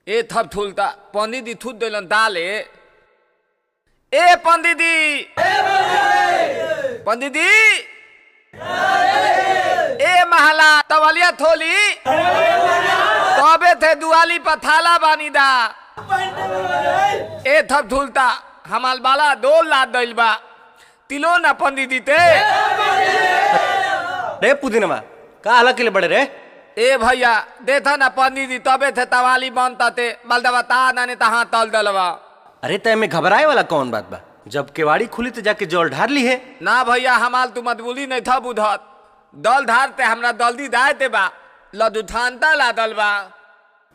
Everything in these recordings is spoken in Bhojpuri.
ए थप ठुलता पंडित जी थूत दिलन दाले ए पंडित जी पंडित जी ए महला तवलिया थोली तबे थे दुआली पथाला बानी दा ए थप ठुलता हमाल बाला दो लाद दिल बा तिलो ना पंडित जी ते रे पुदीनमा का हाल के लिए बड़े रे ए भैया देखा ना पंडित जी तबे थे तवाली बनता थे बलदवा ता नाने तहा तल दलवा। अरे तय में घबराए वाला कौन बात बा, जब केवाड़ी खुली तो जाके जल ढार ली है ना भैया हमाल तू मतबुली नहीं था बुधत दल धारते हमरा दल्दी दायते बा लदु ठानता ला दलवा।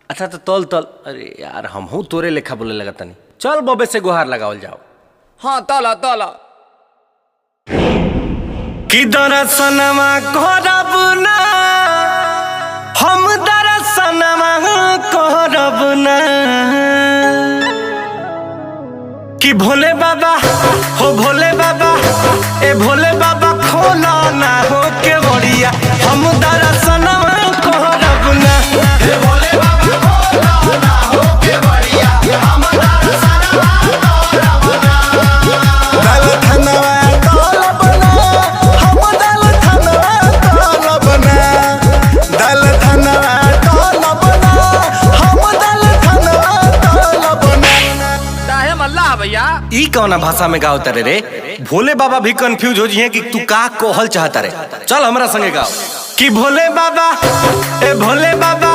अच्छा तो तल तल। अरे यार हम हूँ तोरे लेखा बोले लगा तनी, चल बबे से गुहार लगावल जाओ। हाँ तल तल कि दरसनमा करब ना हम दरसनमा करब ना कि भोले बाबा हो भोले बाबा ए भोले बाबा खोला ना हो के बड़िया हम दरसनमा करब ना हे भोले बाबा खोला ना हो के बड़िया हम दरसनमा करब ना। दल धनवा करब ना हम दल धनवा करब ना दल धनवा करब ना हम दल धनवा करब ना। काहे मल्ला भैया ई कौना भाषा में गाओ तारे रे? भोले बाबा भी कंफ्यूज हो जिए कि तू का कोहल चाहता रे। चल हमरा संगे गाओ कि भोले बाबा ए भोले बाबा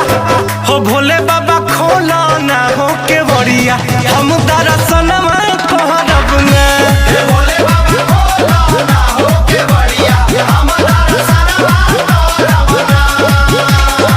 हो भोले बाबा खोला ना हो के बड़िया हम दरसनमा करब ना हे भोले बाबा खोला ना हो के बड़िया हम दरसनमा करब ना।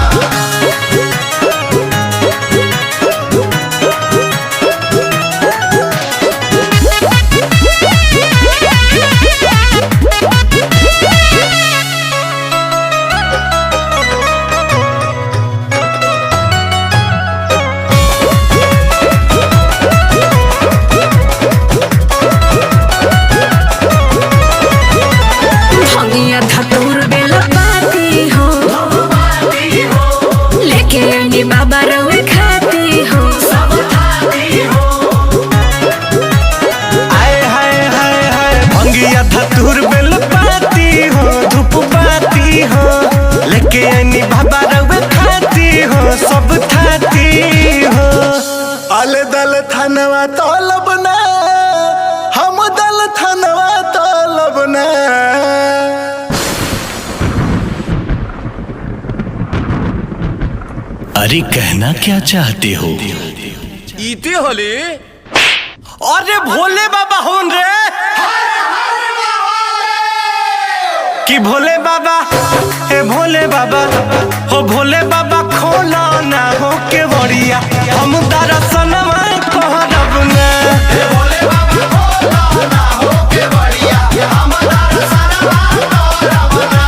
बाबा रवे खाती हो सब खाती हो आए हाय हाय हाय भंगिया धतूर बेल पाती हो धूप पाती हो लेके आनी बाबा रवे खाती हो सब खाती हो। अले दल थनवा तलब ना हम दल थनवा तलब ना। अरे कहना क्या चाहते हो? इती होली अरे भोले बाबा होन रे कि भोले बाबा ए भोले बाबा हो भोले बाबा खोला ना हो के बड़िया हम दरसनमा करब ना हे भोले बाबा खोला ना हो के बड़िया हम दरसनमा करब ना।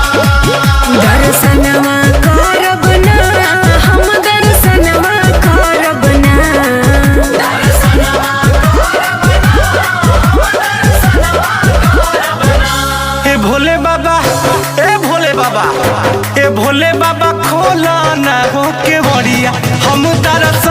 दर्शनवा करब ना हम दर्शनवा करब ना ए भोले बाबा ए भोले बाबा ए भोले बाबा खोला ना हो के बड़िया हम दरस